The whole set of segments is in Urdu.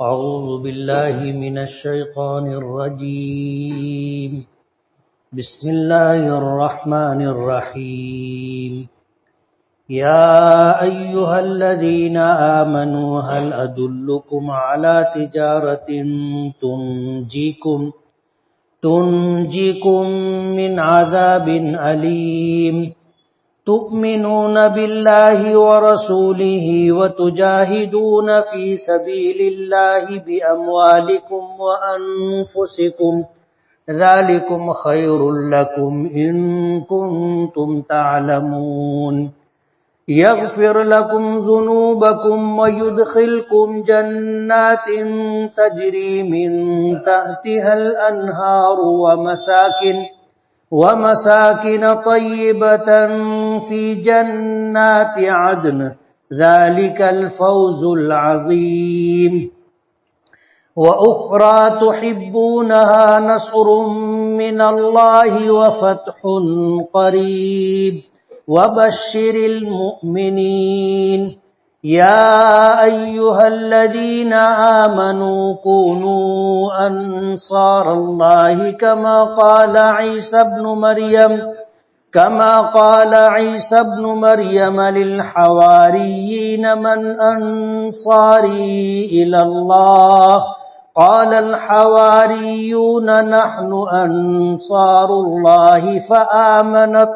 أعوذ بالله من الشيطان الرجيم. بسم الله الرحمن الرحيم. يا أيها الذين آمنوا هل أدلكم على تجارة تنجيكم من عذاب أليم تؤمنون بالله ورسوله وتجاهدون في سبيل الله بأموالكم وأنفسكم ذلكم خير لكم إن كنتم تعلمون. يغفر لكم ذنوبكم ويدخلكم جنات تجري من تحتها الأنهار ومساكن طيبة في جنات عدن ذلك الفوز العظيم. وأخرى تحبونها نصر من الله وفتح قريب وبشر المؤمنين. يا أيها الذين آمنوا كونوا أنصار الله كما قال عيسى ابن مريم للحواريين من أنصاري إلى الله قال الحواريون نحن أنصار الله فآمنت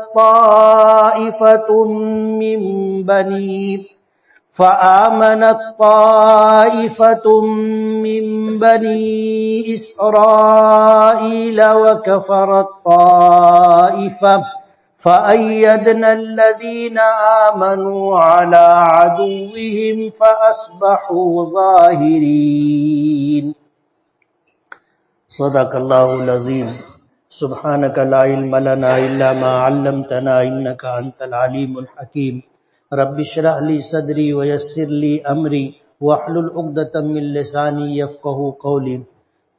طائفة من بني إسرائيل وكفرت طائفة فأيدنا الذين آمنوا على عدوهم فأصبحوا ظاهرين. صدق الله العظيم. سبحانك لا علم لنا إلا ما علمتنا إنك أنت العليم الحكيم. رب اشرح لي صدري ويسر لي امری واحلل عقدۃ من لسانی یفقہوا قولی.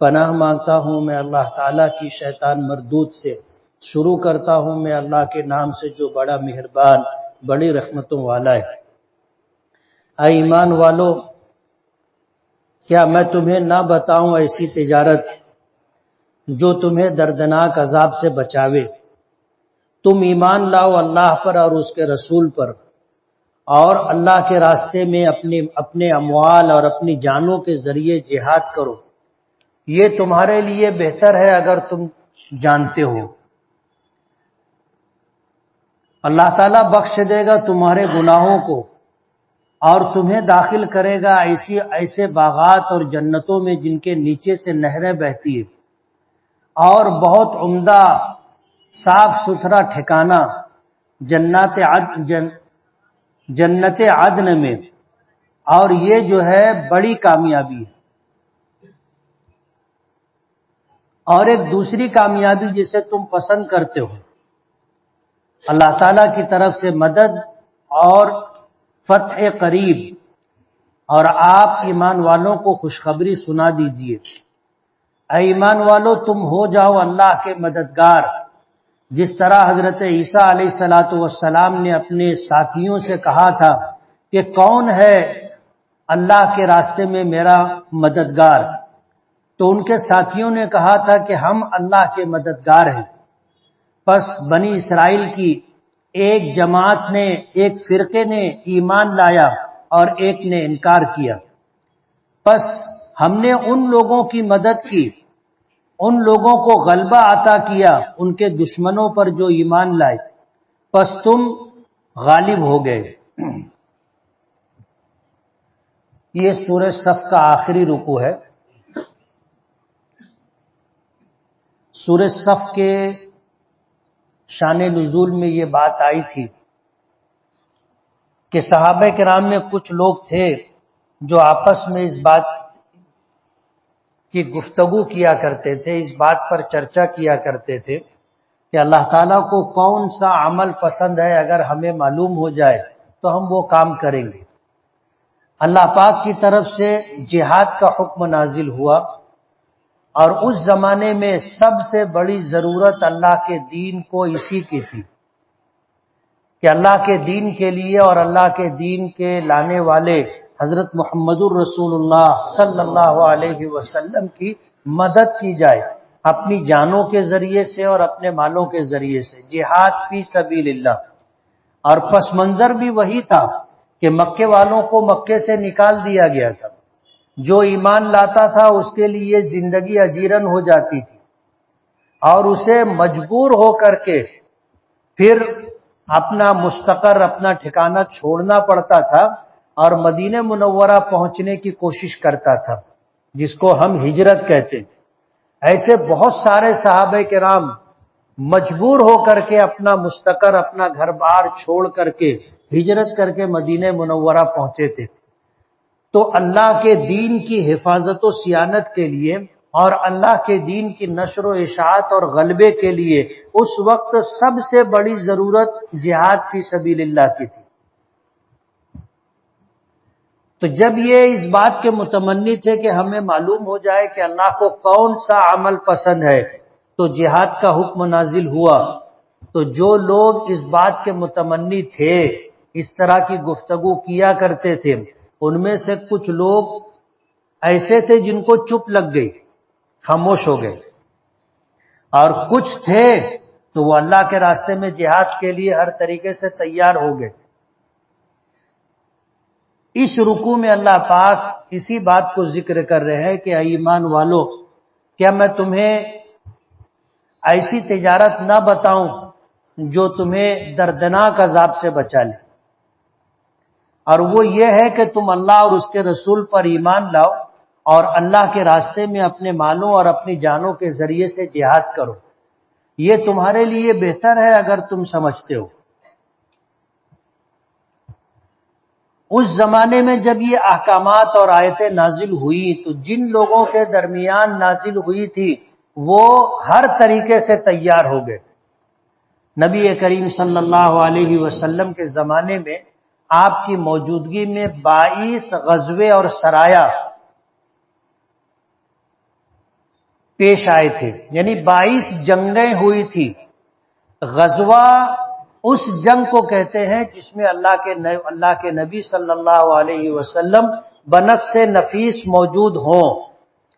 پناہ مانگتا ہوں میں اللہ تعالیٰ کی شیطان مردود سے. شروع کرتا ہوں میں اللہ کے نام سے جو بڑا مہربان بڑی رحمتوں والا ہے. اے ایمان والو، کیا میں تمہیں نہ بتاؤں ایسی تجارت جو تمہیں دردناک عذاب سے بچاوے؟ تم ایمان لاؤ اللہ پر اور اس کے رسول پر، اور اللہ کے راستے میں اپنے اموال اور اپنی جانوں کے ذریعے جہاد کرو. یہ تمہارے لیے بہتر ہے اگر تم جانتے ہو. اللہ تعالیٰ بخش دے گا تمہارے گناہوں کو اور تمہیں داخل کرے گا ایسے باغات اور جنتوں میں جن کے نیچے سے نہریں بہتی ہیں، اور بہت عمدہ صاف ستھرا ٹھکانہ جنت عدن میں. اور یہ جو ہے بڑی کامیابی ہے. اور ایک دوسری کامیابی جسے تم پسند کرتے ہو، اللہ تعالیٰ کی طرف سے مدد اور فتح قریب. اور آپ ایمان والوں کو خوشخبری سنا دیجئے. اے ایمان والو، تم ہو جاؤ اللہ کے مددگار، جس طرح حضرت عیسیٰ علیہ السلام نے اپنے ساتھیوں سے کہا تھا کہ کون ہے اللہ کے راستے میں میرا مددگار، تو ان کے ساتھیوں نے کہا تھا کہ ہم اللہ کے مددگار ہیں. پس بنی اسرائیل کی ایک جماعت نے، ایک فرقے نے ایمان لایا اور ایک نے انکار کیا. پس ہم نے ان لوگوں کی مدد کی، ان لوگوں کو غلبہ عطا کیا ان کے دشمنوں پر جو ایمان لائے، پس تم غالب ہو گئے. یہ سورہ صف کا آخری رکوع ہے. سورہ صف کے شان نزول میں یہ بات آئی تھی کہ صحابہ کرام میں کچھ لوگ تھے جو آپس میں اس بات کی گفتگو کیا کرتے تھے، اس بات پر چرچا کیا کرتے تھے کہ اللہ تعالیٰ کو کون سا عمل پسند ہے، اگر ہمیں معلوم ہو جائے تو ہم وہ کام کریں گے. اللہ پاک کی طرف سے جہاد کا حکم نازل ہوا، اور اس زمانے میں سب سے بڑی ضرورت اللہ کے دین کو اسی کی تھی کہ اللہ کے دین کے لیے اور اللہ کے دین کے لانے والے حضرت محمد الرسول اللہ صلی اللہ علیہ وسلم کی مدد کی جائے اپنی جانوں کے ذریعے سے اور اپنے مالوں کے ذریعے سے، جہاد فی سبیل اللہ۔ اور پس منظر بھی وہی تھا کہ مکے والوں کو مکے سے نکال دیا گیا تھا، جو ایمان لاتا تھا اس کے لیے زندگی اجیرن ہو جاتی تھی اور اسے مجبور ہو کر کے پھر اپنا مستقر، اپنا ٹھکانہ چھوڑنا پڑتا تھا اور مدینہ منورہ پہنچنے کی کوشش کرتا تھا، جس کو ہم ہجرت کہتے ہیں۔ ایسے بہت سارے صحابہ کرام مجبور ہو کر کے اپنا مستقر، اپنا گھر بار چھوڑ کر کے ہجرت کر کے مدینہ منورہ پہنچے تھے۔ تو اللہ کے دین کی حفاظت و صیانت کے لیے اور اللہ کے دین کی نشر و اشاعت اور غلبے کے لیے اس وقت سب سے بڑی ضرورت جہاد فی سبیل اللہ کی تھی۔ تو جب یہ اس بات کے متمنی تھے کہ ہمیں معلوم ہو جائے کہ اللہ کو کون سا عمل پسند ہے، تو جہاد کا حکم نازل ہوا۔ تو جو لوگ اس بات کے متمنی تھے، اس طرح کی گفتگو کیا کرتے تھے، ان میں سے کچھ لوگ ایسے تھے جن کو چپ لگ گئی، خاموش ہو گئے، اور کچھ تھے تو وہ اللہ کے راستے میں جہاد کے لیے ہر طریقے سے تیار ہو گئے۔ اس رکوع میں اللہ پاک اسی بات کو ذکر کر رہے ہیں کہ اے ایمان والو، کیا میں تمہیں ایسی تجارت نہ بتاؤں جو تمہیں دردناک عذاب سے بچا لے؟ اور وہ یہ ہے کہ تم اللہ اور اس کے رسول پر ایمان لاؤ اور اللہ کے راستے میں اپنے مالوں اور اپنی جانوں کے ذریعے سے جہاد کرو، یہ تمہارے لیے بہتر ہے اگر تم سمجھتے ہو۔ اس زمانے میں جب یہ احکامات اور آیتیں نازل ہوئی تو جن لوگوں کے درمیان نازل ہوئی تھی وہ ہر طریقے سے تیار ہو گئے۔ نبی کریم صلی اللہ علیہ وسلم کے زمانے میں آپ کی موجودگی میں 22 غزوے اور سرایا پیش آئے تھے، یعنی 22 جنگیں ہوئی تھی۔ غزوہ اس جنگ کو کہتے ہیں جس میں اللہ کے نبی صلی اللہ علیہ وسلم بنفس نفیس موجود ہوں،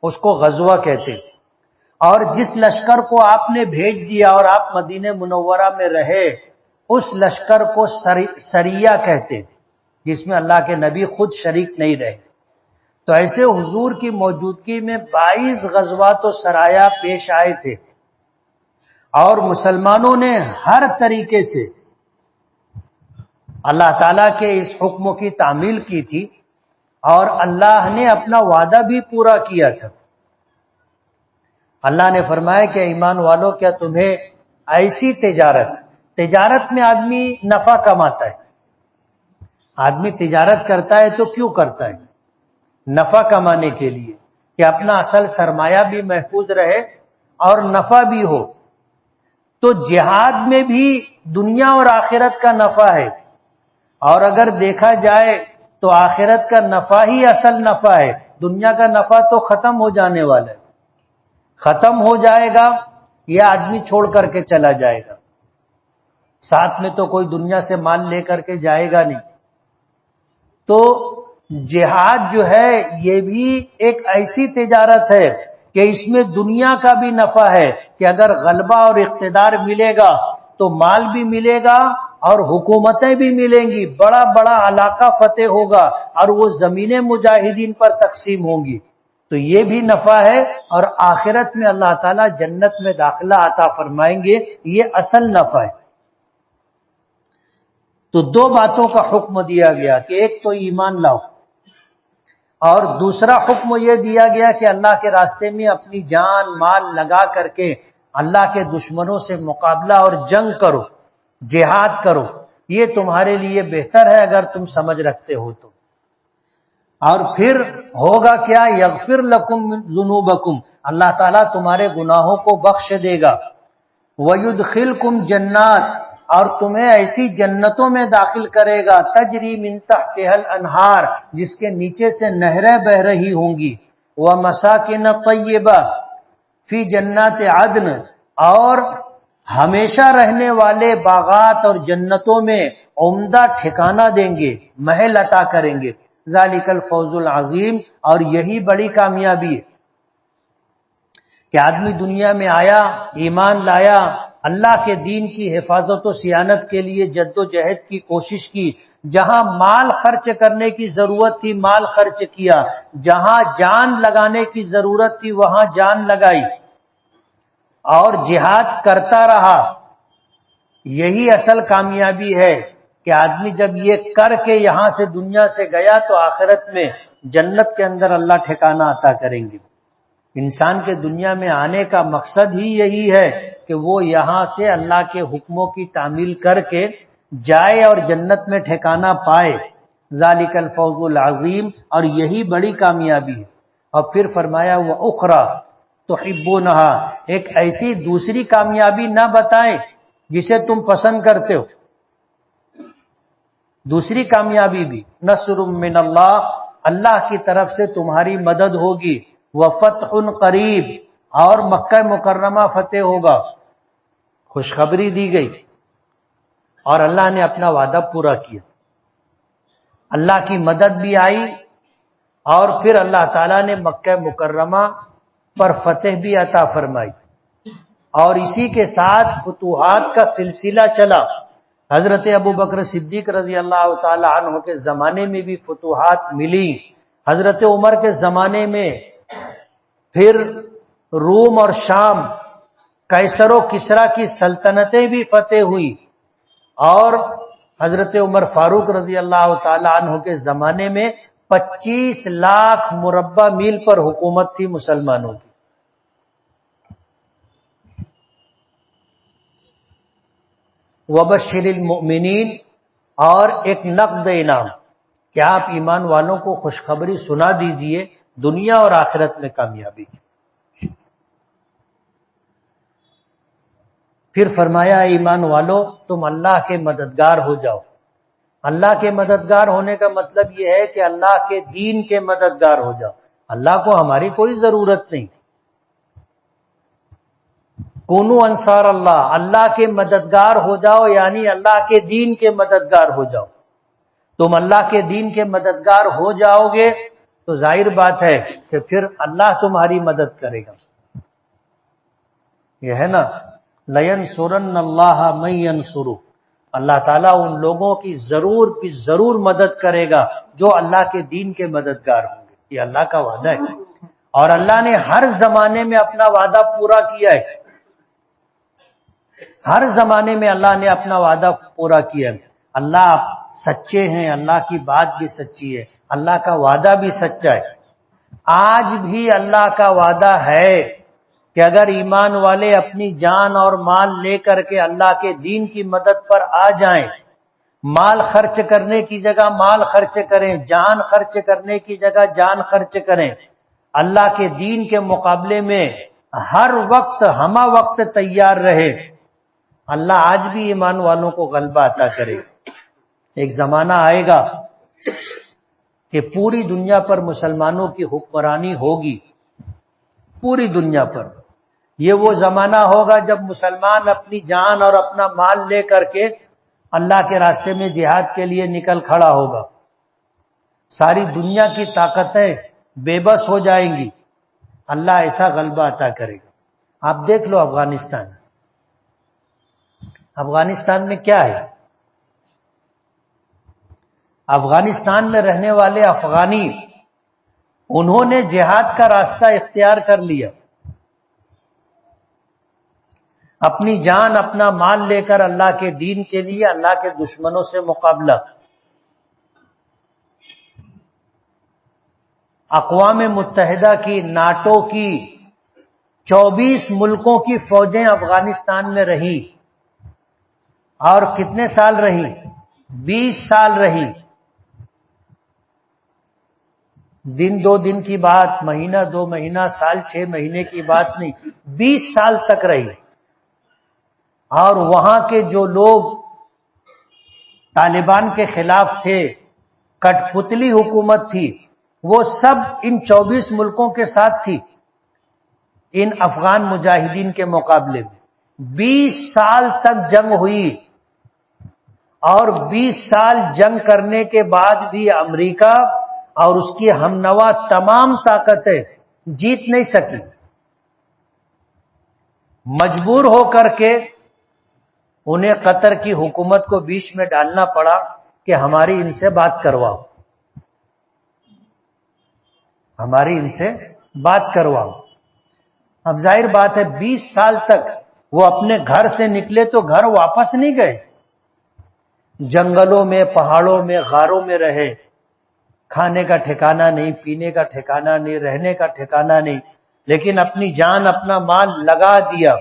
اس کو غزوہ کہتے ہیں۔ اور جس لشکر کو آپ نے بھیج دیا اور آپ مدینہ منورہ میں رہے، اس لشکر کو سریہ کہتے ہیں، جس میں اللہ کے نبی خود شریک نہیں رہے۔ تو ایسے حضور کی موجودگی میں 22 غزوات و سرایا پیش آئے تھے، اور مسلمانوں نے ہر طریقے سے اللہ تعالیٰ کے اس حکم کی تعمیل کی تھی، اور اللہ نے اپنا وعدہ بھی پورا کیا تھا۔ اللہ نے فرمایا کہ ایمان والو، کیا تمہیں ایسی تجارت میں آدمی نفع کماتا ہے، آدمی تجارت کرتا ہے تو کیوں کرتا ہے؟ نفع کمانے کے لیے، کہ اپنا اصل سرمایہ بھی محفوظ رہے اور نفع بھی ہو۔ تو جہاد میں بھی دنیا اور آخرت کا نفع ہے، اور اگر دیکھا جائے تو آخرت کا نفع ہی اصل نفع ہے۔ دنیا کا نفع تو ختم ہو جانے والا ہے، ختم ہو جائے گا، یہ آدمی چھوڑ کر کے چلا جائے گا، ساتھ میں تو کوئی دنیا سے مال لے کر کے جائے گا نہیں۔ تو جہاد جو ہے یہ بھی ایک ایسی تجارت ہے کہ اس میں دنیا کا بھی نفع ہے، کہ اگر غلبہ اور اقتدار ملے گا تو مال بھی ملے گا اور حکومتیں بھی ملیں گی، بڑا بڑا علاقہ فتح ہوگا اور وہ زمینیں مجاہدین پر تقسیم ہوں گی، تو یہ بھی نفع ہے۔ اور آخرت میں اللہ تعالیٰ جنت میں داخلہ عطا فرمائیں گے، یہ اصل نفع ہے۔ تو دو باتوں کا حکم دیا گیا کہ ایک تو ایمان لاؤ، اور دوسرا حکم یہ دیا گیا کہ اللہ کے راستے میں اپنی جان مال لگا کر کے اللہ کے دشمنوں سے مقابلہ اور جنگ کرو، جہاد کرو، یہ تمہارے لیے بہتر ہے اگر تم سمجھ رکھتے ہو تو۔ اور پھر ہوگا کیا؟ یغفر لکم ذنوبکم، اللہ تعالیٰ تمہارے گناہوں کو بخش دے گا، ویدخلکم جنات، اور تمہیں ایسی جنتوں میں داخل کرے گا، تجری من تحتها الانہار، جس کے نیچے سے نہریں بہ رہی ہوں گی، ومساکن طیبہ فی جنات عدن، اور ہمیشہ رہنے والے باغات اور جنتوں میں عمدہ ٹھکانہ دیں گے، محل عطا کریں گے، ذالک الفوز العظیم، اور یہی بڑی کامیابی ہے کہ آدمی دنیا میں آیا، ایمان لایا، اللہ کے دین کی حفاظت و صیانت کے لیے جد و جہد کی کوشش کی، جہاں مال خرچ کرنے کی ضرورت تھی مال خرچ کیا، جہاں جان لگانے کی ضرورت تھی وہاں جان لگائی اور جہاد کرتا رہا۔ یہی اصل کامیابی ہے کہ آدمی جب یہ کر کے یہاں سے دنیا سے گیا تو آخرت میں جنت کے اندر اللہ ٹھکانہ عطا کریں گے۔ انسان کے دنیا میں آنے کا مقصد ہی یہی ہے کہ وہ یہاں سے اللہ کے حکموں کی تعمیل کر کے جائے اور جنت میں ٹھکانہ پائے۔ ذالک الفوز العظیم، اور یہی بڑی کامیابی ہے۔ اور پھر فرمایا وَأُخْرَى تُحِبُّونَهَا، ایک ایسی دوسری کامیابی نہ بتائیں جسے تم پسند کرتے ہو۔ دوسری کامیابی بھی نصر من اللہ، اللہ کی طرف سے تمہاری مدد ہوگی، وفتح قریب، اور مکہ مکرمہ فتح ہوگا۔ خوشخبری دی گئی اور اللہ نے اپنا وعدہ پورا کیا، اللہ کی مدد بھی آئی، اور پھر اللہ تعالیٰ نے مکہ مکرمہ پر فتح بھی عطا فرمائی، اور اسی کے ساتھ فتوحات کا سلسلہ چلا۔ حضرت ابوبکر صدیق رضی اللہ تعالی عنہ کے زمانے میں بھی فتوحات ملی، حضرت عمر کے زمانے میں پھر روم اور شام، قیصر و کسریٰ کی سلطنتیں بھی فتح ہوئی، اور حضرت عمر فاروق رضی اللہ تعالی عنہ کے زمانے میں 25 لاکھ مربع میل پر حکومت تھی مسلمانوں کی۔ وَبَشِّرِ الْمُؤْمِنِينَ، اور ایک نقد انعام کہ آپ ایمان والوں کو خوشخبری سنا دیجئے دنیا اور آخرت میں کامیابی کی۔ پھر فرمایا ایمان والو تم اللہ کے مددگار ہو جاؤ۔ اللہ کے مددگار ہونے کا مطلب یہ ہے کہ اللہ کے دین کے مددگار ہو جاؤ۔ اللہ کو ہماری کوئی ضرورت نہیں۔ کونو انصار اللہ، اللہ کے مددگار ہو جاؤ، یعنی اللہ کے دین کے مددگار ہو جاؤ۔ تم اللہ کے دین کے مددگار ہو جاؤ گے تو ظاہر بات ہے کہ پھر اللہ تمہاری مدد کرے گا۔ یہ ہے نا لَيَنْصُرَنَّ اللَّهَ مَن يَنْصُرُهُ، اللہ تعالیٰ ان لوگوں کی ضرور مدد کرے گا جو اللہ کے دین کے مددگار ہوں گے۔ یہ اللہ کا وعدہ ہے، اور اللہ نے ہر زمانے میں اپنا وعدہ پورا کیا ہے۔ ہر زمانے میں اللہ نے اپنا وعدہ پورا کیا ہے۔ اللہ سچے ہیں، اللہ کی بات بھی سچی ہے، اللہ کا وعدہ بھی سچا ہے۔ آج بھی اللہ کا وعدہ ہے کہ اگر ایمان والے اپنی جان اور مال لے کر کے اللہ کے دین کی مدد پر آ جائیں، مال خرچ کرنے کی جگہ مال خرچ کریں، جان خرچ کرنے کی جگہ جان خرچ کریں، اللہ کے دین کے مقابلے میں ہر وقت ہمہ وقت تیار رہے، اللہ آج بھی ایمان والوں کو غلبہ عطا کرے۔ ایک زمانہ آئے گا کہ پوری دنیا پر مسلمانوں کی حکمرانی ہوگی، پوری دنیا پر۔ یہ وہ زمانہ ہوگا جب مسلمان اپنی جان اور اپنا مال لے کر کے اللہ کے راستے میں جہاد کے لیے نکل کھڑا ہوگا۔ ساری دنیا کی طاقتیں بے بس ہو جائیں گی، اللہ ایسا غلبہ عطا کرے گا۔ آپ دیکھ لو افغانستان میں کیا ہے؟ افغانستان میں رہنے والے افغانی، انہوں نے جہاد کا راستہ اختیار کر لیا، اپنی جان اپنا مال لے کر اللہ کے دین کے لیے اللہ کے دشمنوں سے مقابلہ۔ اقوام متحدہ کی، ناٹو کی 24 ملکوں کی فوجیں افغانستان میں رہی، اور کتنے سال رہی؟ 20 سال رہی۔ دن 2 دن کی بات، مہینہ 2 مہینہ، سال 6 مہینے کی بات نہیں، 20 سال تک رہی۔ اور وہاں کے جو لوگ طالبان کے خلاف تھے، کٹ پتلی حکومت تھی، وہ سب ان 24 ملکوں کے ساتھ تھی ان افغان مجاہدین کے مقابلے میں۔ 20 سال تک جنگ ہوئی، اور 20 سال جنگ کرنے کے بعد بھی امریکہ اور اس کی ہمنوا تمام طاقتیں جیت نہیں سکی. مجبور ہو کر کے انہیں قطر کی حکومت کو بیچ میں ڈالنا پڑا کہ ہماری ان سے بات کرواؤ، ہماری ان سے بات کرواؤ. اب ظاہر بات ہے 20 سال تک وہ اپنے گھر سے نکلے تو گھر واپس نہیں گئے، جنگلوں میں، پہاڑوں میں، غاروں میں رہے. کھانے کا ٹھکانہ نہیں، پینے کا ٹھکانہ نہیں، رہنے کا ٹھکانہ نہیں، لیکن اپنی جان اپنا مال لگا دیا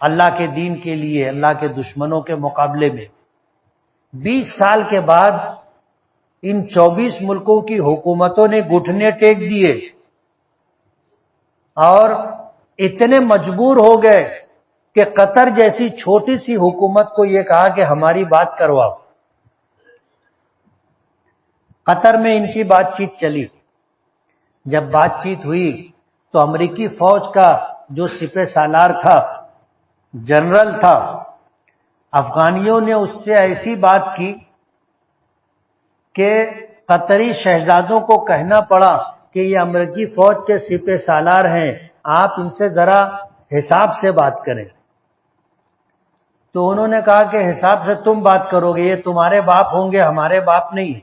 اللہ کے دین کے لیے، اللہ کے دشمنوں کے مقابلے میں. 20 سال کے بعد ان 24 ملکوں کی حکومتوں نے گھٹنے ٹیک دیے اور اتنے مجبور ہو گئے کہ قطر جیسی چھوٹی سی حکومت کو یہ کہا کہ ہماری بات کرواؤ. قطر میں ان کی بات چیت چلی. جب بات چیت ہوئی تو امریکی فوج کا جو سپہ سالار تھا، جنرل تھا، افغانیوں نے اس سے ایسی بات کی کہ قطری شہزادوں کو کہنا پڑا کہ یہ امریکی فوج کے سپہ سالار ہیں، آپ ان سے ذرا حساب سے بات کریں. تو انہوں نے کہا کہ حساب سے تم بات کرو گے، یہ تمہارے باپ ہوں گے، ہمارے باپ نہیں.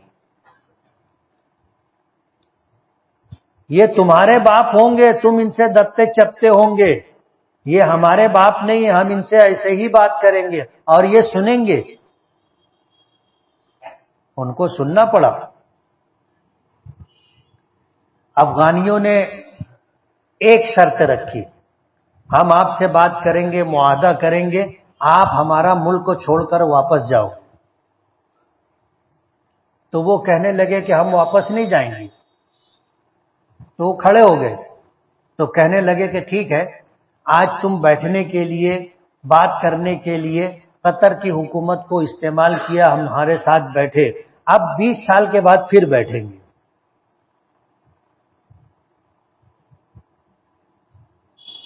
یہ تمہارے باپ ہوں گے، تم ان سے دبتے چپتے ہوں گے، یہ ہمارے باپ نہیں، ہم ان سے ایسے ہی بات کریں گے اور یہ سنیں گے. ان کو سننا پڑا. افغانیوں نے ایک شرط رکھی، ہم آپ سے بات کریں گے، معاہدہ کریں گے، آپ ہمارا ملک کو چھوڑ کر واپس جاؤ. تو وہ کہنے لگے کہ ہم واپس نہیں جائیں گے. تو وہ کھڑے ہو گئے تو کہنے لگے کہ ٹھیک ہے، آج تم بیٹھنے کے لیے، بات کرنے کے لیے قطر کی حکومت کو استعمال کیا، ہم ہمارے ساتھ بیٹھے، اب 20 سال کے بعد پھر بیٹھیں گے.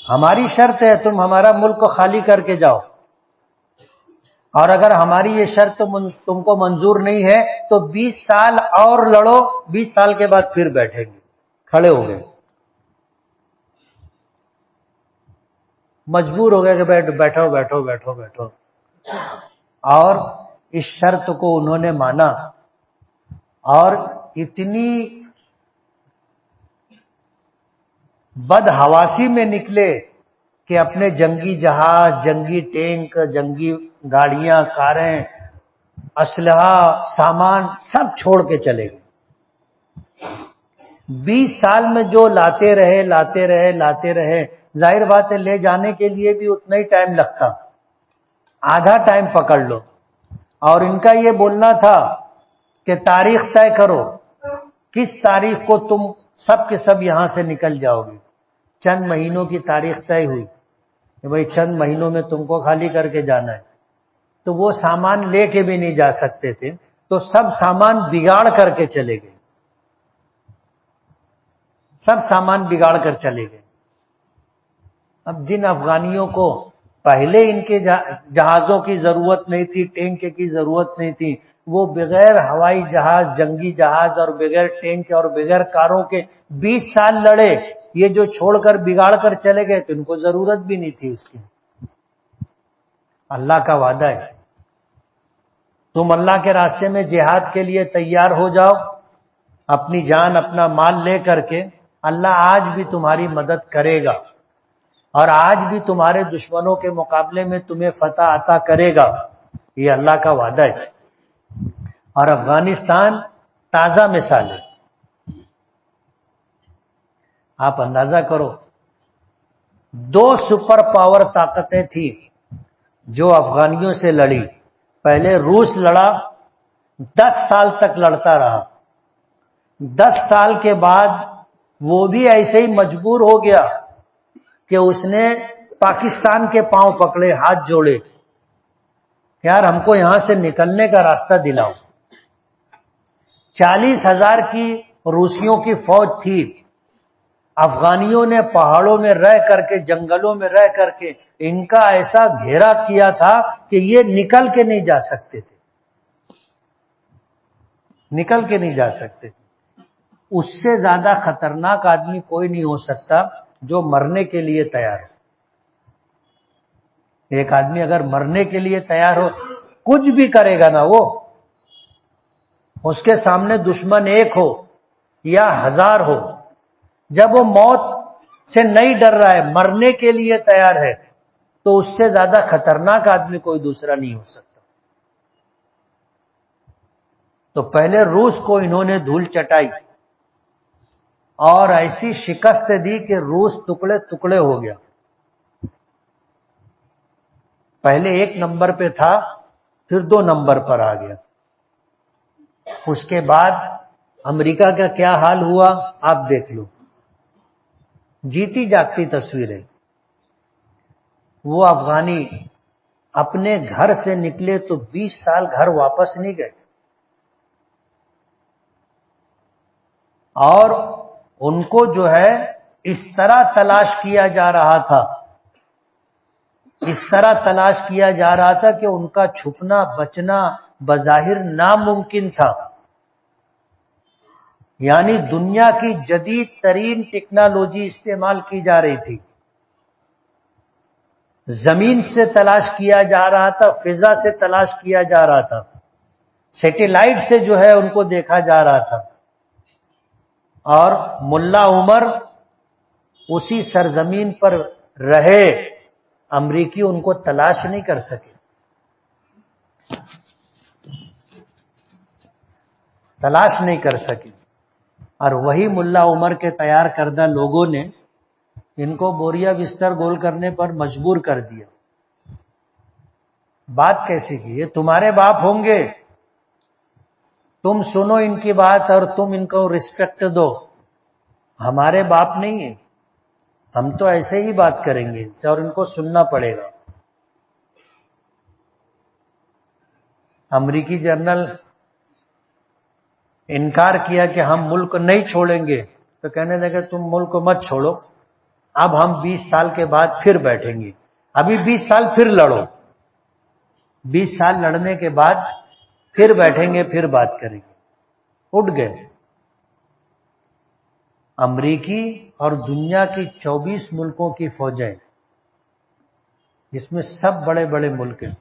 ہماری شرط ہے تم ہمارا ملک کو خالی کر کے جاؤ، اور اگر ہماری یہ شرط تم کو منظور نہیں ہے تو 20 سال اور لڑو، 20 سال کے بعد پھر بیٹھیں گے. کھڑے ہو گئے، مجبور ہو گئے کہ بیٹھو بیٹھو بیٹھو بیٹھو. اور اس شرط کو انہوں نے مانا اور اتنی بدحواسی میں نکلے کہ اپنے جنگی جہاز، جنگی ٹینک، جنگی گاڑیاں، کاریں، اسلحہ، سامان سب چھوڑ کے چلے گئے. 20 سال میں جو لاتے رہے لاتے رہے لاتے رہے، ظاہر بات ہے لے جانے کے لیے بھی اتنا ہی ٹائم لگتا، آدھا ٹائم پکڑ لو. اور ان کا یہ بولنا تھا کہ تاریخ طے کرو، کس تاریخ کو تم سب کے سب یہاں سے نکل جاؤ گے. چند مہینوں کی تاریخ طے ہوئی کہ بھئی چند مہینوں میں تم کو خالی کر کے جانا ہے. تو وہ سامان لے کے بھی نہیں جا سکتے تھے، تو سب سامان بگاڑ کر کے چلے گئے، سب سامان بگاڑ کر چلے گئے. اب جن افغانیوں کو پہلے ان کے جہازوں کی ضرورت نہیں تھی، ٹینک کی ضرورت نہیں تھی، وہ بغیر ہوائی جہاز، جنگی جہاز اور بغیر ٹینک اور بغیر کاروں کے 20 سال لڑے. یہ جو چھوڑ کر بگاڑ کر چلے گئے تو ان کو ضرورت بھی نہیں تھی اس کی. اللہ کا وعدہ ہے، تم اللہ کے راستے میں جہاد کے لیے تیار ہو جاؤ، اپنی جان اپنا مال لے کر کے، اللہ آج بھی تمہاری مدد کرے گا اور آج بھی تمہارے دشمنوں کے مقابلے میں تمہیں فتح عطا کرے گا. یہ اللہ کا وعدہ ہے. اور افغانستان تازہ مثال ہے. آپ اندازہ کرو، 2 سپر پاور طاقتیں تھیں جو افغانیوں سے لڑی. پہلے روس لڑا، 10 سال تک لڑتا رہا. 10 سال کے بعد وہ بھی ایسے ہی مجبور ہو گیا کہ اس نے پاکستان کے پاؤں پکڑے، ہاتھ جوڑے، یار ہم کو یہاں سے نکلنے کا راستہ دلاؤ. 40,000 کی روسیوں کی فوج تھی. افغانیوں نے پہاڑوں میں رہ کر کے، جنگلوں میں رہ کر کے ان کا ایسا گھیرا کیا تھا کہ یہ نکل کے نہیں جا سکتے تھے، نکل کے نہیں جا سکتے تھے. اس سے زیادہ خطرناک آدمی کوئی نہیں ہو سکتا جو مرنے کے لیے تیار ہو۔ ایک آدمی اگر مرنے کے لیے تیار ہو، کچھ بھی کرے گا نا وہ، اس کے سامنے دشمن ایک ہو یا 1000 ہو، جب وہ موت سے نہیں ڈر رہا ہے، مرنے کے لیے تیار ہے، تو اس سے زیادہ خطرناک آدمی کوئی دوسرا نہیں ہو سکتا۔ تو پہلے روس کو انہوں نے دھول چٹائی اور ایسی شکست دی کہ روس ٹکڑے ٹکڑے ہو گیا۔ پہلے 1 نمبر پہ تھا، پھر 2 نمبر پر آ گیا۔ اس کے بعد امریکہ کا کیا حال ہوا آپ دیکھ لو، جیتی جاگتی تصویر ہے۔ وہ افغانی اپنے گھر سے نکلے تو 20 سال گھر واپس نہیں گئے، اور ان کو جو ہے اس طرح تلاش کیا جا رہا تھا، اس طرح تلاش کیا جا رہا تھا کہ ان کا چھپنا بچنا بظاہر ناممکن تھا۔ یعنی دنیا کی جدید ترین ٹیکنالوجی استعمال کی جا رہی تھی، زمین سے تلاش کیا جا رہا تھا، فضا سے تلاش کیا جا رہا تھا، سیٹلائٹ سے جو ہے ان کو دیکھا جا رہا تھا، اور ملا عمر اسی سرزمین پر رہے، امریکی ان کو تلاش نہیں کر سکے، تلاش نہیں کر سکے۔ اور وہی ملا عمر کے تیار کردہ لوگوں نے ان کو بوریا بستر گول کرنے پر مجبور کر دیا۔ بات کیسی کی؟ یہ تمہارے باپ ہوں گے، تم سنو ان کی بات اور تم ان کو رسپیکٹ دو، ہمارے باپ نہیں ہیں، ہم تو ایسے ہی بات کریں گے اور ان کو سننا پڑے گا۔ امریکی جنرل انکار کیا کہ ہم ملک نہیں چھوڑیں گے، تو کہنے لگے تم ملک مت چھوڑو، اب ہم 20 سال کے بعد پھر بیٹھیں گے، ابھی 20 سال پھر لڑو، 20 سال لڑنے کے بعد پھر بیٹھیں گے، پھر بات کریں گے۔ اٹھ گئے امریکی اور دنیا کی 24 ملکوں کی فوجیں، جس میں سب بڑے بڑے ملک ہیں،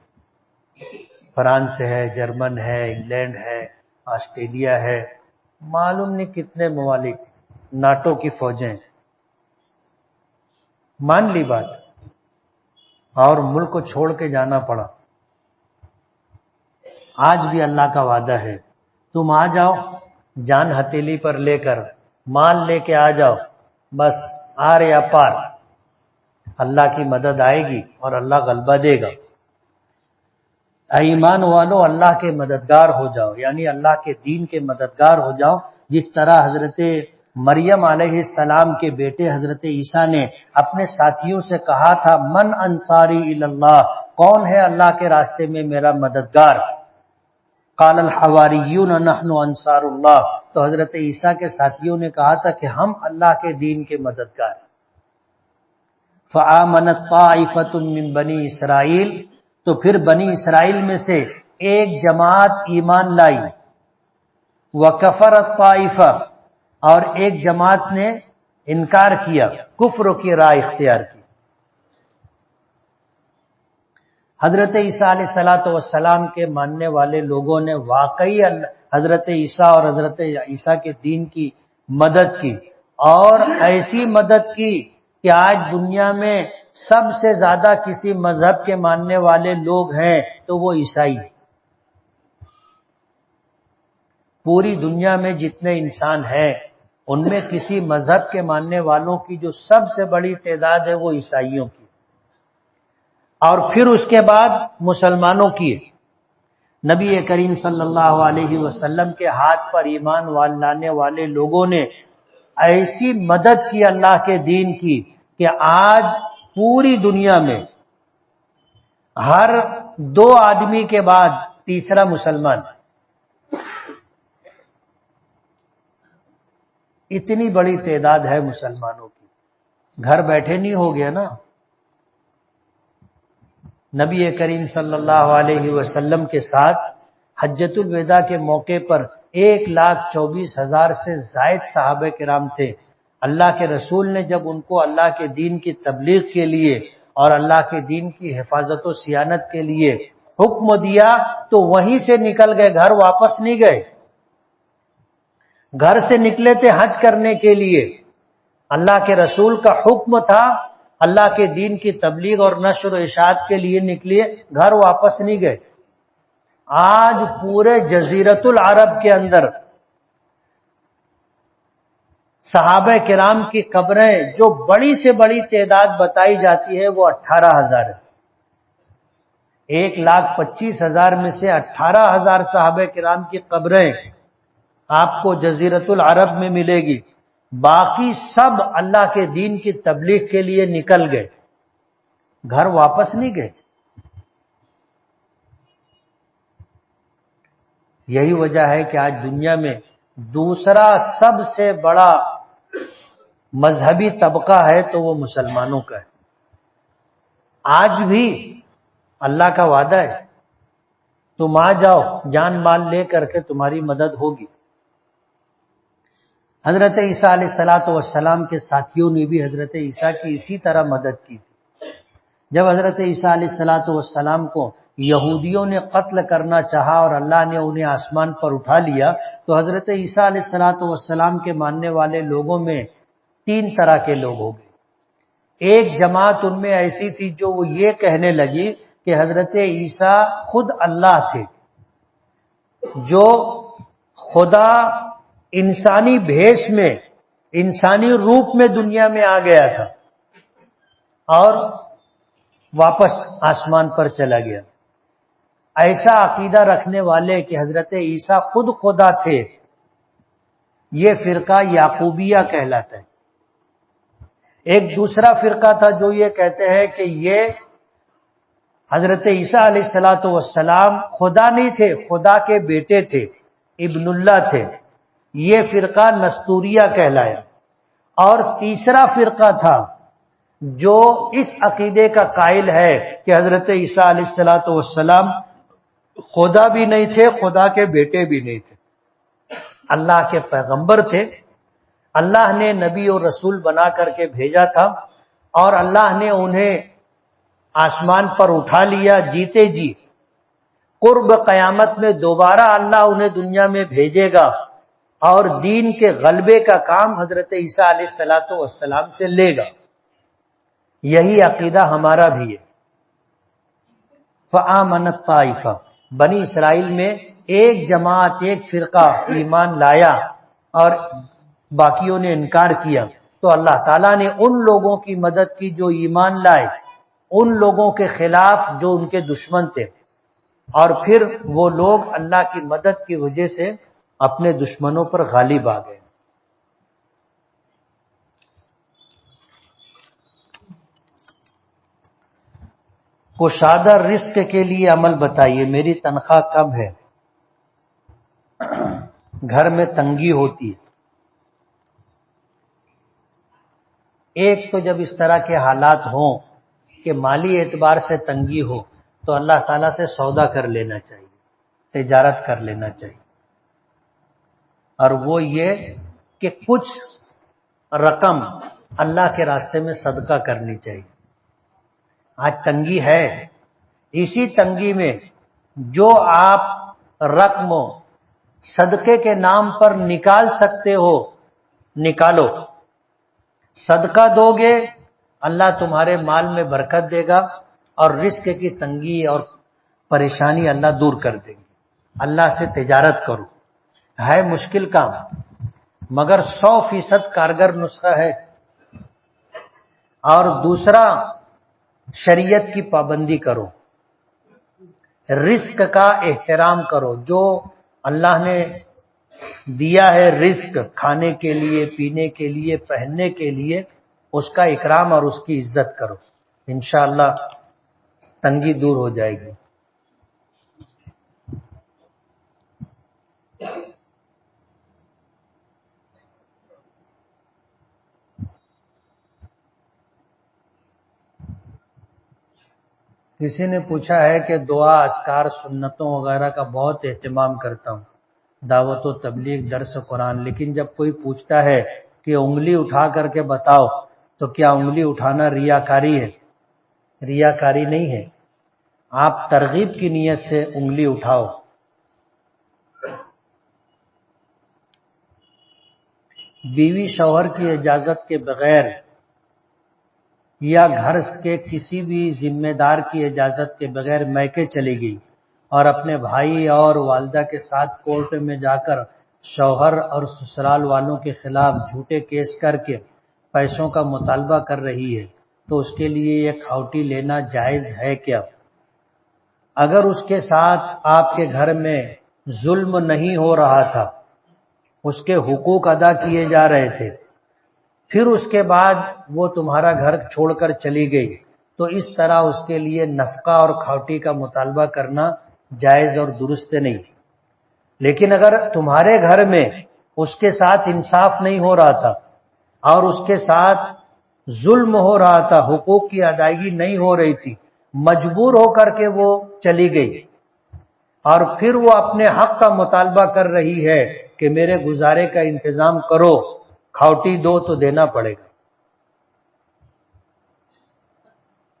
فرانس ہے، جرمن ہے، انگلینڈ ہے، آسٹریلیا ہے، معلوم نہیں کتنے ممالک، ناٹو کی فوجیں، مان لی بات، اور ملک کو چھوڑ کے جانا پڑا۔ آج بھی اللہ کا وعدہ ہے، تم آ جاؤ جان ہتھیلی پر لے کر، مال لے کے آ جاؤ، بس آر یا پار، اللہ کی مدد آئے گی اور اللہ غلبہ دے گا۔ اے ایمان والو، اللہ کے مددگار ہو جاؤ، یعنی اللہ کے دین کے مددگار ہو جاؤ، جس طرح حضرت مریم علیہ السلام کے بیٹے حضرت عیسیٰ نے اپنے ساتھیوں سے کہا تھا، من انصاری اللہ، کون ہے اللہ کے راستے میں میرا مددگار؟ قال الحواریون نحن انصار اللہ، تو حضرت عیسیٰ کے ساتھیوں نے کہا تھا کہ ہم اللہ کے دین کے مددگار۔ فآمنت طائفۃ من بنی اسرائیل، تو پھر بنی اسرائیل میں سے ایک جماعت ایمان لائی، وکفرت طائفہ، اور ایک جماعت نے انکار کیا، کفر کی راہ اختیار کی۔ حضرت عیسیٰ علیہ السلام کے ماننے والے لوگوں نے واقعی حضرت عیسیٰ اور حضرت عیسیٰ کے دین کی مدد کی، اور ایسی مدد کی کہ آج دنیا میں سب سے زیادہ کسی مذہب کے ماننے والے لوگ ہیں تو وہ عیسائی ہیں۔ پوری دنیا میں جتنے انسان ہیں ان میں کسی مذہب کے ماننے والوں کی جو سب سے بڑی تعداد ہے وہ عیسائیوں کی، اور پھر اس کے بعد مسلمانوں کی۔ نبی کریم صلی اللہ علیہ وسلم کے ہاتھ پر ایمان لانے والے لوگوں نے ایسی مدد کی اللہ کے دین کی کہ آج پوری دنیا میں ہر 2 آدمی کے بعد تیسرا مسلمان۔ اتنی بڑی تعداد ہے مسلمانوں کی، گھر بیٹھے نہیں ہو گیا نا۔ نبی کریم صلی اللہ علیہ وسلم کے ساتھ حجۃ الوداع کے موقع پر 1,24,000 سے زائد صحابہ کرام تھے۔ اللہ کے رسول نے جب ان کو اللہ کے دین کی تبلیغ کے لیے اور اللہ کے دین کی حفاظت و صیانت کے لیے حکم دیا تو وہیں سے نکل گئے، گھر واپس نہیں گئے۔ گھر سے نکلے تھے حج کرنے کے لیے، اللہ کے رسول کا حکم تھا، اللہ کے دین کی تبلیغ اور نشر و اشاعت کے لیے نکلیے، گھر واپس نہیں گئے۔ آج پورے جزیرۃ العرب کے اندر صحابہ کرام کی قبریں جو بڑی سے بڑی تعداد بتائی جاتی ہے وہ 18,000 ہے۔ 1,25,000 میں سے 18,000 صحابہ کرام کی قبریں آپ کو جزیرۃ العرب میں ملے گی، باقی سب اللہ کے دین کی تبلیغ کے لیے نکل گئے، گھر واپس نہیں گئے۔ یہی وجہ ہے کہ آج دنیا میں دوسرا سب سے بڑا مذہبی طبقہ ہے تو وہ مسلمانوں کا ہے۔ آج بھی اللہ کا وعدہ ہے، تم آ جاؤ، جان مال لے کر کے تمہاری مدد ہوگی۔ حضرت عیسیٰ علیہ الصلوۃ والسلام کے ساتھیوں نے بھی حضرت عیسیٰ کی اسی طرح مدد کی تھی۔ جب حضرت عیسیٰ علیہ الصلوۃ والسلام کو یہودیوں نے قتل کرنا چاہا اور اللہ نے انہیں آسمان پر اٹھا لیا تو حضرت عیسیٰ علیہ الصلوۃ والسلام کے ماننے والے لوگوں میں 3 طرح کے لوگ ہو گئے۔ ایک جماعت ان میں ایسی تھی جو وہ یہ کہنے لگی کہ حضرت عیسیٰ خود اللہ تھے، جو خدا انسانی بھیس میں، انسانی روپ میں دنیا میں آ گیا تھا اور واپس آسمان پر چلا گیا۔ ایسا عقیدہ رکھنے والے کہ حضرت عیسیٰ خود خدا تھے، یہ فرقہ یعقوبیہ کہلاتا ہے۔ ایک دوسرا فرقہ تھا جو یہ کہتے ہیں کہ یہ حضرت عیسیٰ علیہ الصلوۃ والسلام خدا نہیں تھے، خدا کے بیٹے تھے، ابن اللہ تھے، یہ فرقہ نستوریہ کہلایا۔ اور تیسرا فرقہ تھا جو اس عقیدے کا قائل ہے کہ حضرت عیسیٰ علیہ الصلوۃ والسلام خدا بھی نہیں تھے، خدا کے بیٹے بھی نہیں تھے، اللہ کے پیغمبر تھے، اللہ نے نبی اور رسول بنا کر کے بھیجا تھا اور اللہ نے انہیں آسمان پر اٹھا لیا جیتے جی۔ قرب قیامت میں دوبارہ اللہ انہیں دنیا میں بھیجے گا اور دین کے غلبے کا کام حضرت عیسیٰ علیہ الصلوۃ والسلام سے لے گا۔ یہی عقیدہ ہمارا بھی ہے۔ فآمنت طائفہ، بنی اسرائیل میں ایک جماعت، ایک فرقہ ایمان لایا اور باقیوں نے انکار کیا، تو اللہ تعالیٰ نے ان لوگوں کی مدد کی جو ایمان لائے، ان لوگوں کے خلاف جو ان کے دشمن تھے، اور پھر وہ لوگ اللہ کی مدد کی وجہ سے اپنے دشمنوں پر غالب آ گئے۔ کشادہ رزق کے لیے عمل بتائیے، میری تنخواہ کم ہے، گھر میں تنگی ہوتی ہے۔ ایک تو جب اس طرح کے حالات ہوں کہ مالی اعتبار سے تنگی ہو تو اللہ تعالیٰ سے سودا کر لینا چاہیے، تجارت کر لینا چاہیے، اور وہ یہ کہ کچھ رقم اللہ کے راستے میں صدقہ کرنی چاہیے۔ آج تنگی ہے، اسی تنگی میں جو آپ رقم صدقے کے نام پر نکال سکتے ہو نکالو۔ صدقہ دو گے اللہ تمہارے مال میں برکت دے گا اور رزق کی تنگی اور پریشانی اللہ دور کر دے گی۔ اللہ سے تجارت کرو، ہے مشکل کام مگر 100% کارگر نسخہ ہے۔ اور دوسرا، شریعت کی پابندی کرو، رزق کا احترام کرو، جو اللہ نے دیا ہے رزق کھانے کے لیے، پینے کے لیے، پہننے کے لیے، اس کا اکرام اور اس کی عزت کرو، انشاءاللہ تنگی دور ہو جائے گی۔ کسی نے پوچھا ہے کہ دعا، اذکار، سنتوں وغیرہ کا بہت اہتمام کرتا ہوں، دعوت و تبلیغ، درس قرآن، لیکن جب کوئی پوچھتا ہے کہ انگلی اٹھا کر کے بتاؤ تو کیا انگلی اٹھانا ریاکاری ہے؟ ریاکاری نہیں ہے، آپ ترغیب کی نیت سے انگلی اٹھاؤ۔ بیوی شوہر کی اجازت کے بغیر یا گھر کے کسی بھی ذمہ دار کی اجازت کے بغیر میکے چلی گئی اور اپنے بھائی اور والدہ کے ساتھ کورٹ میں جا کر شوہر اور سسرال والوں کے خلاف جھوٹے کیس کر کے پیسوں کا مطالبہ کر رہی ہے تو اس کے لیے یہ کھاوٹی لینا جائز ہے کیا؟ اگر اس کے ساتھ آپ کے گھر میں ظلم نہیں ہو رہا تھا، اس کے حقوق ادا کیے جا رہے تھے، پھر اس کے بعد وہ تمہارا گھر چھوڑ کر چلی گئی تو اس طرح اس کے لیے نفقہ اور کھاوٹی کا مطالبہ کرنا جائز اور درست نہیں۔ لیکن اگر تمہارے گھر میں اس کے ساتھ انصاف نہیں ہو رہا تھا اور اس کے ساتھ ظلم ہو رہا تھا، حقوق کی ادائیگی نہیں ہو رہی تھی، مجبور ہو کر کے وہ چلی گئی اور پھر وہ اپنے حق کا مطالبہ کر رہی ہے کہ میرے گزارے کا انتظام کرو، کھاوٹی دو، تو دینا پڑے گا۔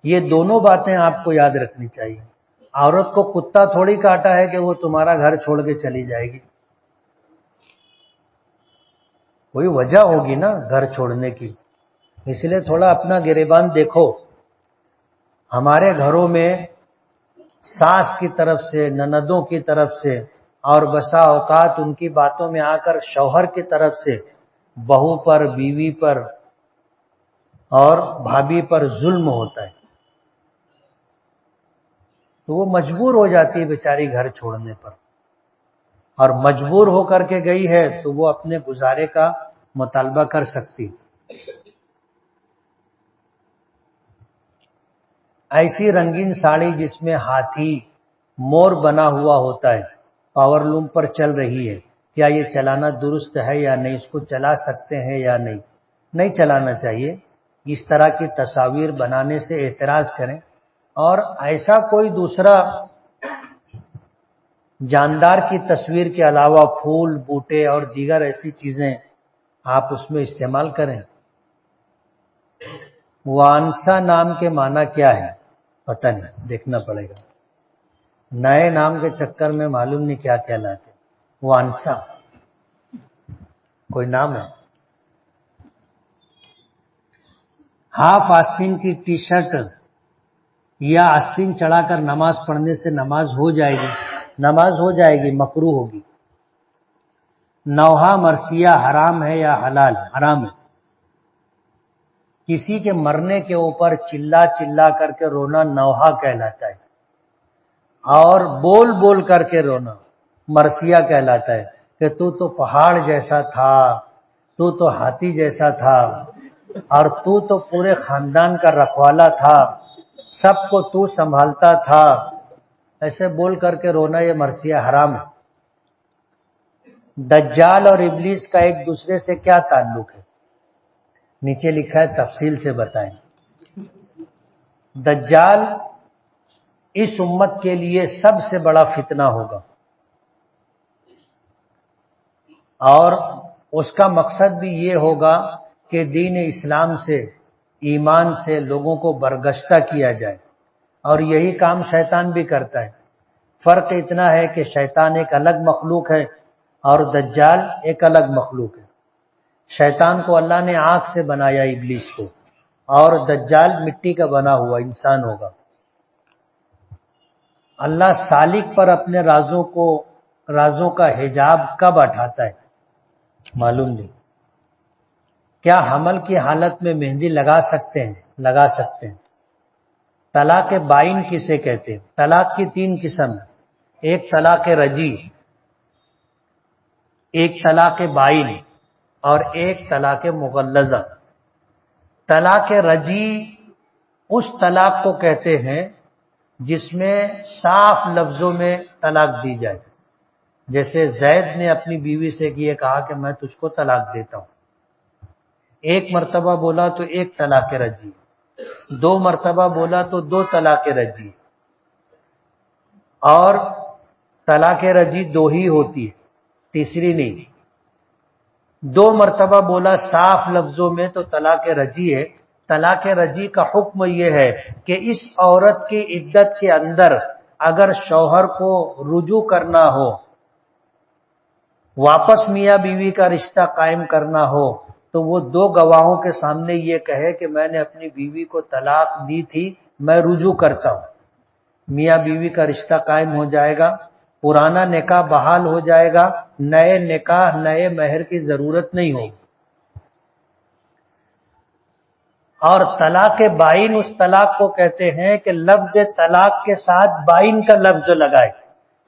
یہ دونوں باتیں آپ کو یاد رکھنی چاہیے۔ عورت کو کتا تھوڑی کاٹا ہے کہ وہ تمہارا گھر چھوڑ کے چلی جائے گی، کوئی وجہ ہوگی نا گھر چھوڑنے کی، اس لیے تھوڑا اپنا گریبان دیکھو۔ ہمارے گھروں میں ساس کی طرف سے، نندوں کی طرف سے اور بسا اوقات ان کی باتوں میں آ کر شوہر کی طرف سے بہو پر، بیوی پر اور بھابھی پر ظلم ہوتا ہے، تو وہ مجبور ہو جاتی ہے بیچاری گھر چھوڑنے پر، اور مجبور ہو کر کے گئی ہے تو وہ اپنے گزارے کا مطالبہ کر سکتی۔ ایسی رنگین ساڑی جس میں ہاتھی، مور بنا ہوا ہوتا ہے، پاور لوم پر چل رہی ہے، کیا یہ چلانا درست ہے یا نہیں؟ اس کو چلا سکتے ہیں یا نہیں؟ نہیں چلانا چاہیے۔ اس طرح کی تصاویر بنانے سے اعتراض کریں، اور ایسا کوئی دوسرا جاندار کی تصویر کے علاوہ پھول، بوٹے اور دیگر ایسی چیزیں آپ اس میں استعمال کریں۔ وانسا نام کے معنی کیا ہے؟ پتہ نہیں، دیکھنا پڑے گا، نئے نام کے چکر میں معلوم نہیں کیا کہلاتے۔ وانسا کوئی نام ہے؟ ہاف آستین کی ٹی شرٹ یا آستین چڑھا کر نماز پڑھنے سے نماز ہو جائے گی؟ نماز ہو جائے گی، مکروہ ہوگی۔ نوحہ مرثیہ حرام ہے یا حلال؟ حرام ہے۔ کسی کے مرنے کے اوپر چلا چلا کر کے رونا نوحہ کہلاتا ہے، اور بول بول کر کے رونا مرثیہ کہلاتا ہے کہ تو پہاڑ جیسا تھا، تو ہاتھی جیسا تھا، اور تو پورے خاندان کا رکھوالا تھا، سب کو تو سنبھالتا تھا، ایسے بول کر کے رونا یہ مرثیہ حرام ہے۔ دجال اور ابلیس کا ایک دوسرے سے کیا تعلق ہے؟ نیچے لکھا ہے، تفصیل سے بتائیں۔ دجال اس امت کے لیے سب سے بڑا فتنہ ہوگا، اور اس کا مقصد بھی یہ ہوگا کہ دین اسلام سے، ایمان سے لوگوں کو برگشتہ کیا جائے، اور یہی کام شیطان بھی کرتا ہے۔ فرق اتنا ہے کہ شیطان ایک الگ مخلوق ہے اور دجال ایک الگ مخلوق ہے۔ شیطان کو اللہ نے آنکھ سے بنایا، ابلیس کو، اور دجال مٹی کا بنا ہوا انسان ہوگا۔ اللہ سالک پر اپنے رازوں کا حجاب کب اٹھاتا ہے؟ معلوم نہیں۔ کیا حمل کی حالت میں مہندی لگا سکتے ہیں؟ لگا سکتے ہیں۔ طلاق بائن کسے کہتے ہیں؟ طلاق کی 3 قسم ہیں، ایک طلاق رجی، ایک طلاق بائن اور ایک طلاق مغلظہ۔ طلاق رجی اس طلاق کو کہتے ہیں جس میں صاف لفظوں میں طلاق دی جائے، جیسے زید نے اپنی بیوی سے یہ کہا کہ میں تجھ کو طلاق دیتا ہوں، ایک مرتبہ بولا تو ایک طلاق رجی، 2 مرتبہ بولا تو 2 طلاق رجی، اور طلاق رجی 2 ہی ہوتی ہے، تیسری نہیں. 2 مرتبہ بولا صاف لفظوں میں تو طلاق رجعی ہے. طلاق رجعی کا حکم یہ ہے کہ اس عورت کی عدت کے اندر اگر شوہر کو رجوع کرنا ہو، واپس میاں بیوی کا رشتہ قائم کرنا ہو، تو وہ 2 گواہوں کے سامنے یہ کہے کہ میں نے اپنی بیوی کو طلاق دی تھی، میں رجوع کرتا ہوں. میاں بیوی کا رشتہ قائم ہو جائے گا، پرانا نکاح بحال ہو جائے گا، نئے نکاح نئے مہر کی ضرورت نہیں ہوگی. اور طلاق بائن اس طلاق کو کہتے ہیں کہ لفظ طلاق کے ساتھ بائن کا لفظ لگائے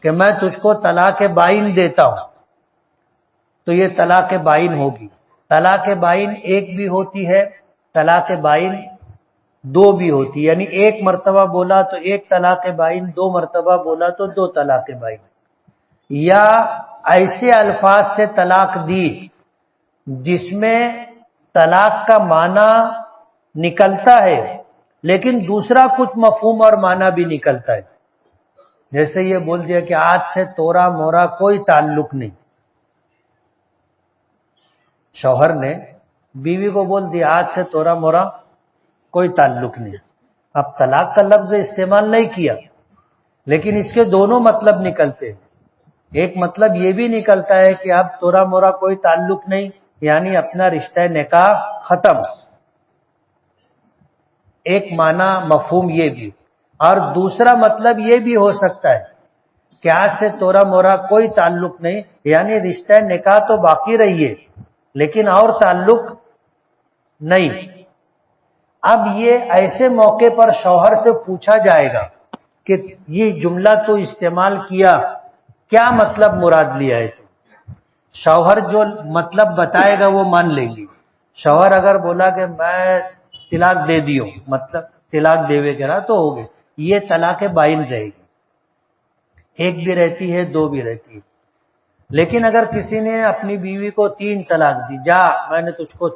کہ میں تجھ کو طلاق بائن دیتا ہوں، تو یہ طلاق بائن ہوگی. طلاق بائن ایک بھی ہوتی ہے، طلاق بائن 2 بھی ہوتی ہے. یعنی 1 مرتبہ بولا تو 1 طلاق بائن، 2 مرتبہ بولا تو 2 طلاق بائن. یا ایسے الفاظ سے طلاق دی جس میں طلاق کا معنی نکلتا ہے لیکن دوسرا کچھ مفہوم اور معنی بھی نکلتا ہے. جیسے یہ بول دیا کہ آج سے تورا مورا کوئی تعلق نہیں. شوہر نے بیوی کو بول دیا آج سے تورا مورا کوئی تعلق نہیں. اب طلاق کا لفظ استعمال نہیں کیا لیکن اس کے دونوں مطلب نکلتے ہیں. ایک مطلب یہ بھی نکلتا ہے کہ اب تورا مورا کوئی تعلق نہیں، یعنی اپنا رشتہ نکاح ختم. ایک معنی مفہوم یہ بھی. اور دوسرا مطلب یہ بھی ہو سکتا ہے کہ آج سے تورا مورا کوئی تعلق نہیں، یعنی رشتہ نکاح تو باقی رہیے لیکن اور تعلق نہیں. اب یہ ایسے موقع پر شوہر سے پوچھا جائے گا کہ یہ جملہ تو استعمال کیا، کیا مطلب مراد لیا ہے تو؟ شوہر جو مطلب بتائے گا وہ مان لیں گے. شوہر اگر بولا کہ میں طلاق دے دیو، مطلب طلاق دے وغیرہ تو ہو گئے، یہ طلاق بائن رہے گی. 1 بھی رہتی ہے، 2 بھی رہتی ہے. لیکن اگر کسی نے اپنی بیوی کو 3 طلاق دی، جا میں نے تجھ کو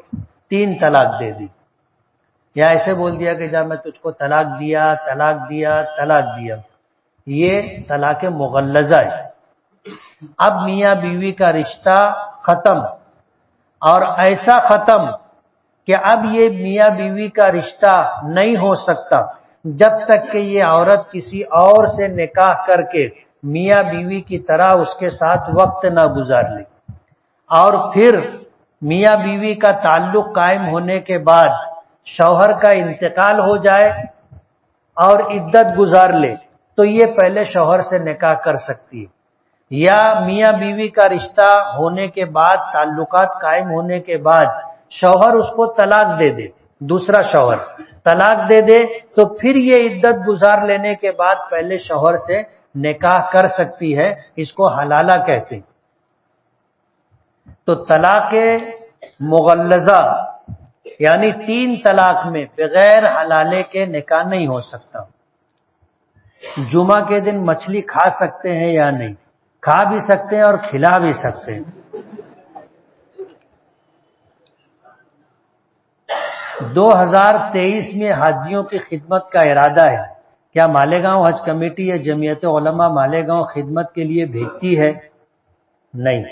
3 طلاق دے دی، یا ایسے بول دیا کہ جا میں تجھ کو طلاق دیا طلاق دیا طلاق دیا، یہ طلاق مغلظہ ہے. اب میاں بیوی کا رشتہ ختم، اور ایسا ختم کہ اب یہ میاں بیوی کا رشتہ نہیں ہو سکتا جب تک کہ یہ عورت کسی اور سے نکاح کر کے میاں بیوی کی طرح اس کے ساتھ وقت نہ گزار لے. اور پھر میاں بیوی کا تعلق قائم ہونے کے بعد شوہر کا انتقال ہو جائے اور عدت گزار لے تو یہ پہلے شوہر سے نکاح کر سکتی ہے. یا میاں بیوی کا رشتہ ہونے کے بعد، تعلقات قائم ہونے کے بعد شوہر اس کو طلاق دے دے، دوسرا شوہر طلاق دے دے تو پھر یہ عدت گزار لینے کے بعد پہلے شوہر سے نکاح کر سکتی ہے. اس کو حلالہ کہتے ہیں. تو طلاق مغلظہ یعنی 3 طلاق میں بغیر حلالے کے نکاح نہیں ہو سکتا. جمعہ کے دن مچھلی کھا سکتے ہیں یا نہیں؟ کھا بھی سکتے ہیں اور کھلا بھی سکتے ہیں. 2023 میں حاجیوں کی خدمت کا ارادہ ہے. کیا مالیگاؤں حج کمیٹی یا جمعیت علماء مالیگاؤں خدمت کے لیے بھیجتی ہے؟ نہیں.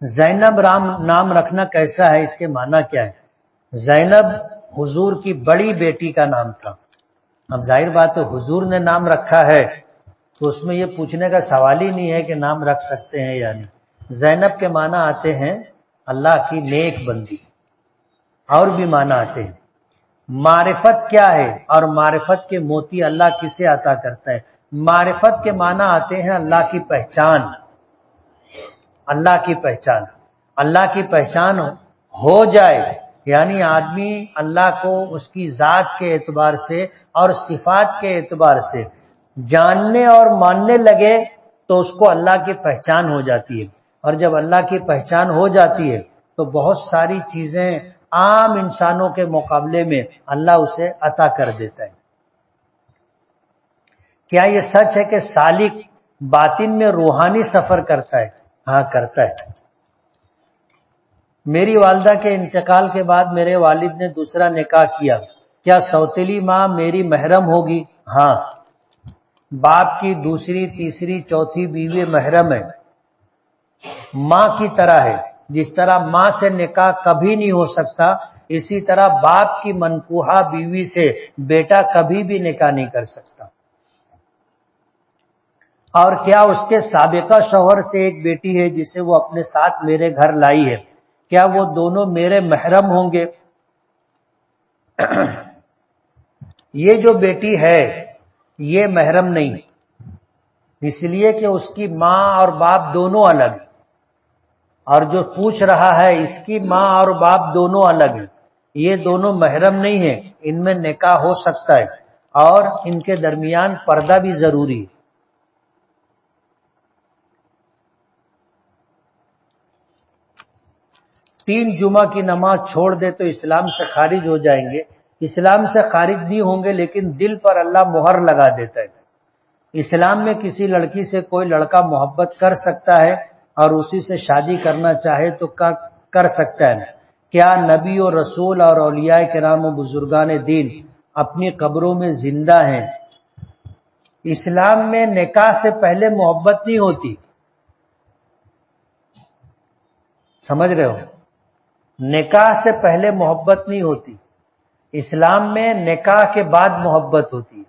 زینب نام رکھنا کیسا ہے، اس کے معنی کیا ہے؟ زینب حضور کی بڑی بیٹی کا نام تھا. اب ظاہر بات ہے حضور نے نام رکھا ہے تو اس میں یہ پوچھنے کا سوال ہی نہیں ہے کہ نام رکھ سکتے ہیں یا نہیں. زینب کے معنی آتے ہیں اللہ کی نیک بندی، اور بھی معنی آتے ہیں. معرفت کیا ہے اور معرفت کے موتی اللہ کسے عطا کرتا ہے؟ معرفت کے معنی آتے ہیں اللہ کی پہچان. اللہ کی پہچان، اللہ کی پہچان ہو جائے یعنی آدمی اللہ کو اس کی ذات کے اعتبار سے اور صفات کے اعتبار سے جاننے اور ماننے لگے تو اس کو اللہ کی پہچان ہو جاتی ہے. اور جب اللہ کی پہچان ہو جاتی ہے تو بہت ساری چیزیں عام انسانوں کے مقابلے میں اللہ اسے عطا کر دیتا ہے. کیا یہ سچ ہے کہ سالک باطن میں روحانی سفر کرتا ہے؟ ہاں کرتا ہے. میری والدہ کے انتقال کے بعد میرے والد نے دوسرا نکاح کیا، کیا سوتیلی ماں میری محرم ہوگی؟ ہاں. باپ کی دوسری تیسری چوتھی بیوی محرم ہے، ماں کی طرح ہے۔ جس طرح ماں سے نکاح کبھی نہیں ہو سکتا، اسی طرح باپ کی منکوحہ بیوی سے بیٹا کبھی بھی نکاح نہیں کر سکتا۔ اور کیا اس کے سابقہ شوہر سے ایک بیٹی ہے جسے وہ اپنے ساتھ میرے گھر لائی ہے، کیا وہ دونوں میرے محرم ہوں گے؟ یہ جو بیٹی ہے یہ محرم نہیں، اس لیے کہ اس کی ماں اور باپ دونوں الگ ہیں، اور جو پوچھ رہا ہے اس کی ماں اور باپ دونوں الگ ہیں، یہ دونوں محرم نہیں ہیں، ان میں نکاح ہو سکتا ہے اور ان کے درمیان پردہ بھی ضروری ہے۔ تین جمعہ کی نماز چھوڑ دے تو اسلام سے خارج ہو جائیں گے؟ اسلام سے خارج نہیں ہوں گے، لیکن دل پر اللہ مہر لگا دیتا ہے۔ اسلام میں کسی لڑکی سے کوئی لڑکا محبت کر سکتا ہے اور اسی سے شادی کرنا چاہے تو کر سکتا ہے۔ کیا نبی و رسول اور اولیاء کرام و بزرگان دین اپنی قبروں میں زندہ ہیں؟ اسلام میں نکاح سے پہلے محبت نہیں ہوتی، سمجھ رہے ہو؟ نکاح سے پہلے محبت نہیں ہوتی، اسلام میں نکاح کے بعد محبت ہوتی ہے،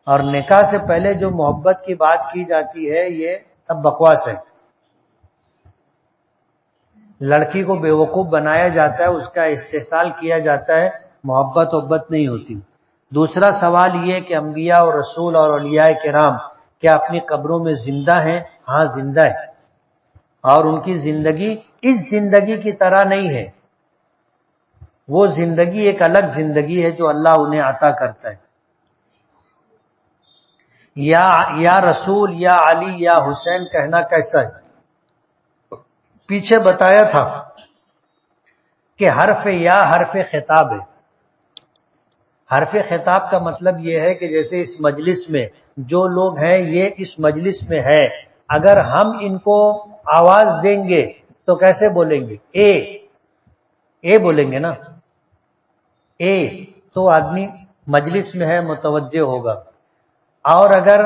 اور نکاح سے پہلے جو محبت کی بات کی جاتی ہے یہ سب بکواس ہے۔ لڑکی کو بیوقوف بنایا جاتا ہے، اس کا استحصال کیا جاتا ہے، محبت نہیں ہوتی۔ دوسرا سوال یہ کہ انبیاء اور رسول اور اولیاء کرام کیا اپنی قبروں میں زندہ ہیں؟ ہاں زندہ ہے، اور ان کی زندگی اس زندگی کی طرح نہیں ہے، وہ زندگی ایک الگ زندگی ہے جو اللہ انہیں عطا کرتا ہے۔ یا رسول یا علی یا حسین کہنا کیسا ہے؟ پیچھے بتایا تھا کہ حرف یا حرف خطاب ہے۔ حرف خطاب کا مطلب یہ ہے کہ جیسے اس مجلس میں جو لوگ ہیں یہ اس مجلس میں ہے، اگر ہم ان کو آواز دیں گے تو کیسے بولیں گے؟ اے بولیں گے نا، اے تو آدمی مجلس میں ہے متوجہ ہوگا، اور اگر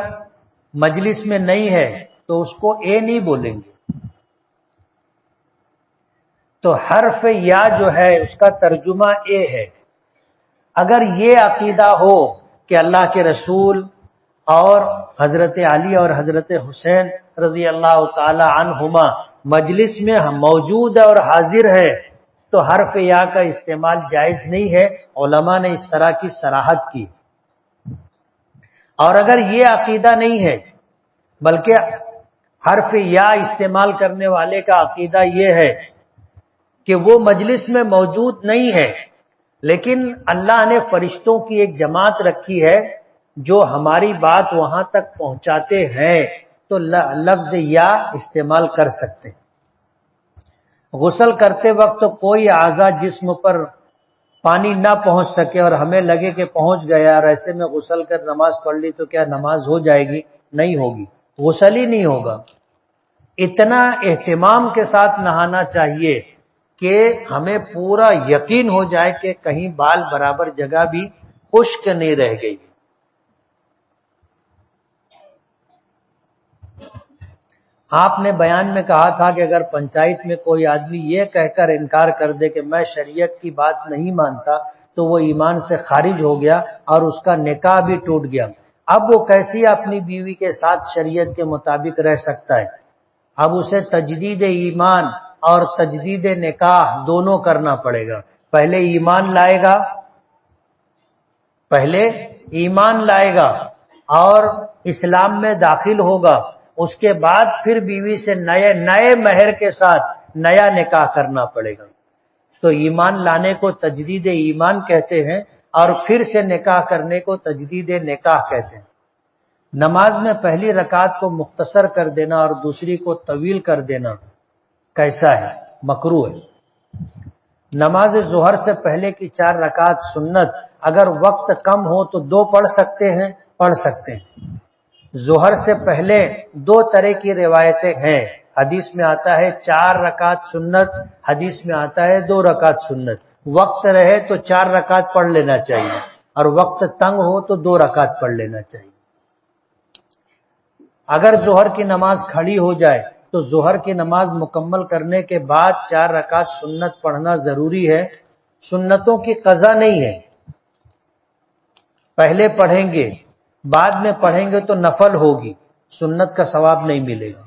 مجلس میں نہیں ہے تو اس کو اے نہیں بولیں گے۔ تو حرف یا جو ہے اس کا ترجمہ اے ہے۔ اگر یہ عقیدہ ہو کہ اللہ کے رسول اور حضرت علی اور حضرت حسین رضی اللہ تعالی عنہما مجلس میں موجود ہے اور حاضر ہے تو حرف یا کا استعمال جائز نہیں ہے، علماء نے اس طرح کی صراحت کی۔ اور اگر یہ عقیدہ نہیں ہے بلکہ حرف یا استعمال کرنے والے کا عقیدہ یہ ہے کہ وہ مجلس میں موجود نہیں ہے، لیکن اللہ نے فرشتوں کی ایک جماعت رکھی ہے جو ہماری بات وہاں تک پہنچاتے ہیں، تو لفظ یا استعمال کر سکتے ہیں۔ غسل کرتے وقت کوئی اعضاء جسم پر پانی نہ پہنچ سکے اور ہمیں لگے کہ پہنچ گیا اور ایسے میں غسل کر نماز پڑھ لی تو کیا نماز ہو جائے گی؟ نہیں ہوگی، غسل ہی نہیں ہوگا۔ اتنا اہتمام کے ساتھ نہانا چاہیے کہ ہمیں پورا یقین ہو جائے کہ کہیں بال برابر جگہ بھی خشک نہیں رہ گئی۔ آپ نے بیان میں کہا تھا کہ اگر پنچایت میں کوئی آدمی یہ کہہ کر انکار کر دے کہ میں شریعت کی بات نہیں مانتا تو وہ ایمان سے خارج ہو گیا اور اس کا نکاح بھی ٹوٹ گیا۔ اب وہ کیسی اپنی بیوی کے ساتھ شریعت کے مطابق رہ سکتا ہے؟ اب اسے تجدید ایمان اور تجدید نکاح دونوں کرنا پڑے گا۔ پہلے ایمان لائے گا اور اسلام میں داخل ہوگا، اس کے بعد پھر بیوی سے نئے مہر کے ساتھ نیا نکاح کرنا پڑے گا۔ تو ایمان لانے کو تجدید ایمان کہتے ہیں اور پھر سے نکاح کرنے کو تجدید نکاح کہتے ہیں۔ نماز میں پہلی رکعت کو مختصر کر دینا اور دوسری کو طویل کر دینا کیسا ہے؟ مکروہ ہے۔ نماز ظہر سے پہلے کی 4 رکعت سنت، اگر وقت کم ہو تو 2 پڑھ سکتے ہیں۔ ظہر سے پہلے 2 طرح کی روایتیں ہیں، حدیث میں آتا ہے 4 رکعت سنت، حدیث میں آتا ہے 2 رکعت سنت۔ وقت رہے تو 4 رکعت پڑھ لینا چاہیے اور وقت تنگ ہو تو 2 رکعت پڑھ لینا چاہیے۔ اگر ظہر کی نماز کھڑی ہو جائے تو ظہر کی نماز مکمل کرنے کے بعد 4 رکعت سنت پڑھنا ضروری ہے، سنتوں کی قضا نہیں ہے۔ پہلے پڑھیں گے بعد میں پڑھیں گے تو نفل ہوگی، سنت کا ثواب نہیں ملے گا۔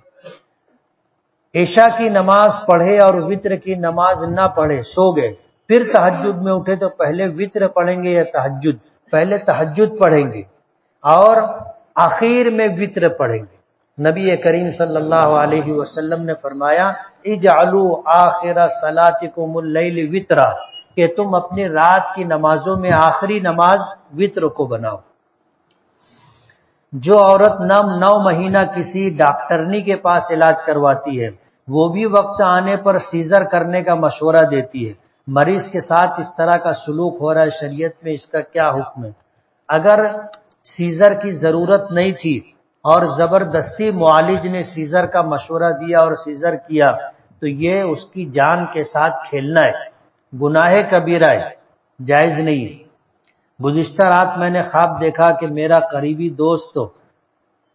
عشاء کی نماز پڑھے اور وتر کی نماز نہ پڑھے، سو گئے، پھر تہجد میں اٹھے تو پہلے وتر پڑھیں گے یا تہجد؟ پہلے تہجد پڑھیں گے اور آخر میں وتر پڑھیں گے۔ نبی کریم صلی اللہ علیہ وسلم نے فرمایا اجعلوا آخر صلاتکم اللیل وترا، کہ تم اپنی رات کی نمازوں میں آخری نماز وتر کو بناؤ۔ جو عورت 9 مہینہ کسی ڈاکٹرنی کے پاس علاج کرواتی ہے، وہ بھی وقت آنے پر سیزر کرنے کا مشورہ دیتی ہے۔ مریض کے ساتھ اس طرح کا سلوک ہو رہا ہے، شریعت میں اس کا کیا حکم ہے؟ اگر سیزر کی ضرورت نہیں تھی اور زبردستی معالج نے سیزر کا مشورہ دیا اور سیزر کیا تو یہ اس کی جان کے ساتھ کھیلنا ہے، گناہ کبیرہ ہے، جائز نہیں ہے۔ گزشتہ رات میں نے خواب دیکھا کہ میرا قریبی دوست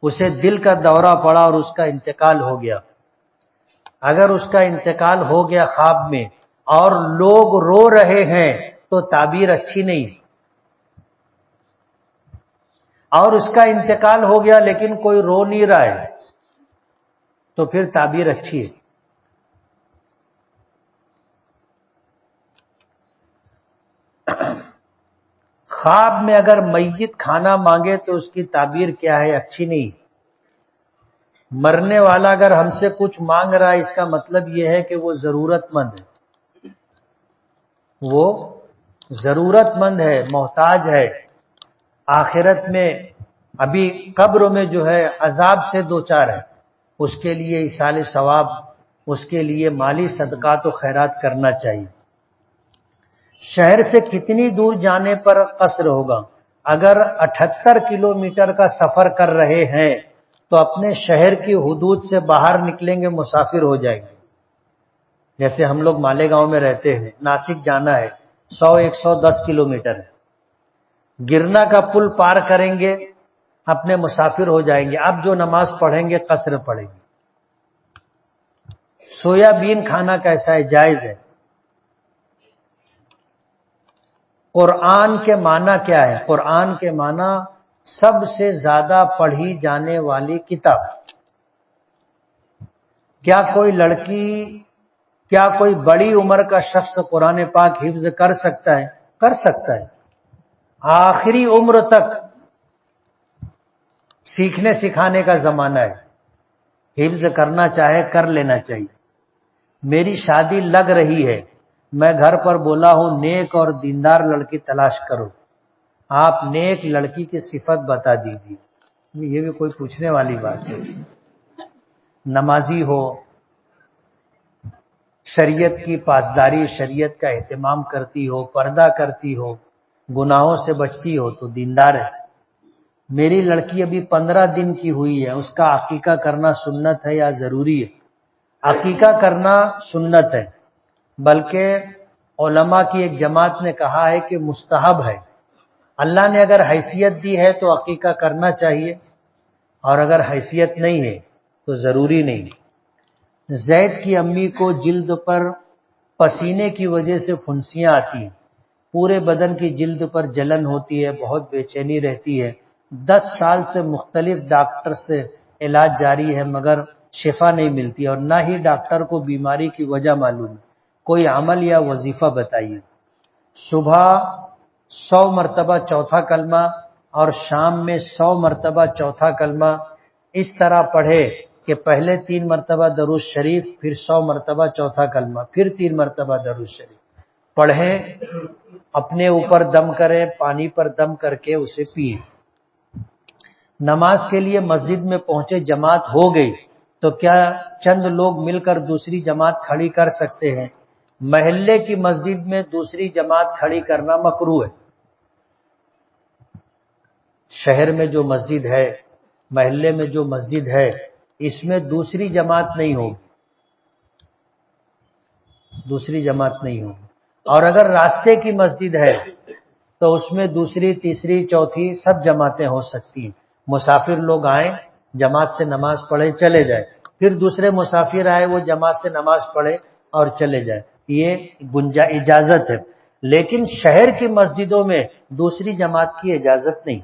اسے دل کا دورہ پڑا اور اس کا انتقال ہو گیا۔ اگر اس کا انتقال ہو گیا خواب میں اور لوگ رو رہے ہیں تو تعبیر اچھی نہیں، اور اس کا انتقال ہو گیا لیکن کوئی رو نہیں رہا ہے تو پھر تعبیر اچھی ہے۔ خواب میں اگر میت کھانا مانگے تو اس کی تعبیر کیا ہے؟ اچھی نہیں۔ مرنے والا اگر ہم سے کچھ مانگ رہا ہے اس کا مطلب یہ ہے کہ وہ ضرورت مند ہے، وہ ضرورت مند ہے، محتاج ہے۔ آخرت میں ابھی قبر میں جو ہے عذاب سے دوچار ہے، اس کے لیے ایصال ثواب، اس کے لیے مالی صدقات و خیرات کرنا چاہیے۔ شہر سے کتنی دور جانے پر قصر ہوگا؟ اگر 78 کلومیٹر کا سفر کر رہے ہیں تو اپنے شہر کی حدود سے باہر نکلیں گے، مسافر ہو جائیں گے۔ جیسے ہم لوگ مالیگاؤں میں رہتے ہیں، ناسک جانا ہے، 110 کلومیٹر ہے، گرنا کا پل پار کریں گے، اپنے مسافر ہو جائیں گے۔ اب جو نماز پڑھیں گے قصر پڑھیں گے۔ سویا بین کھانا کیسا ہے؟ جائز ہے۔ قرآن کے معنی کیا ہے؟ قرآن کے معنی سب سے زیادہ پڑھی جانے والی کتاب۔ کیا کوئی لڑکی، کیا کوئی بڑی عمر کا شخص قرآن پاک حفظ کر سکتا ہے؟ کر سکتا ہے، آخری عمر تک سیکھنے سکھانے کا زمانہ ہے، حفظ کرنا چاہے کر لینا چاہیے۔ میری شادی لگ رہی ہے، میں گھر پر بولا ہوں نیک اور دیندار لڑکی تلاش کرو، آپ نیک لڑکی کی صفت بتا دیجیے۔ یہ بھی کوئی پوچھنے والی بات ہے؟ نمازی ہو، شریعت کی پاسداری، شریعت کا اہتمام کرتی ہو، پردہ کرتی ہو، گناہوں سے بچتی ہو تو دیندار ہے۔ میری لڑکی ابھی 15 دن کی ہوئی ہے، اس کا عقیقہ کرنا سنت ہے یا ضروری ہے؟ عقیقہ کرنا سنت ہے، بلکہ علماء کی ایک جماعت نے کہا ہے کہ مستحب ہے۔ اللہ نے اگر حیثیت دی ہے تو عقیقہ کرنا چاہیے، اور اگر حیثیت نہیں ہے تو ضروری نہیں۔ زید کی امی کو جلد پر پسینے کی وجہ سے پھنسیاں آتی ہیں، پورے بدن کی جلد پر جلن ہوتی ہے، بہت بے چینی رہتی ہے۔ 10 سال سے مختلف ڈاکٹر سے علاج جاری ہے مگر شفا نہیں ملتی، اور نہ ہی ڈاکٹر کو بیماری کی وجہ معلوم ہے۔ کوئی عمل یا وظیفہ بتائیے۔ صبح 100 مرتبہ چوتھا کلمہ اور شام میں 100 مرتبہ چوتھا کلمہ اس طرح پڑھے کہ پہلے 3 مرتبہ درود شریف، پھر 100 مرتبہ چوتھا کلمہ، پھر 3 مرتبہ درود شریف پڑھیں، اپنے اوپر دم کریں، پانی پر دم کر کے اسے پئیں۔ نماز کے لیے مسجد میں پہنچے، جماعت ہو گئی تو کیا چند لوگ مل کر دوسری جماعت کھڑی کر سکتے ہیں؟ محلے کی مسجد میں دوسری جماعت کھڑی کرنا مکروہ ہے۔ شہر میں جو مسجد ہے، محلے میں جو مسجد ہے، اس میں دوسری جماعت نہیں ہوگی، دوسری جماعت نہیں ہوگی۔ اور اگر راستے کی مسجد ہے تو اس میں دوسری، تیسری، چوتھی سب جماعتیں ہو سکتی ہیں۔ مسافر لوگ آئیں جماعت سے نماز پڑھے چلے جائے، پھر دوسرے مسافر آئے وہ جماعت سے نماز پڑھے اور چلے جائے، یہ اجازت ہے، لیکن شہر کی مسجدوں میں دوسری جماعت کی اجازت نہیں۔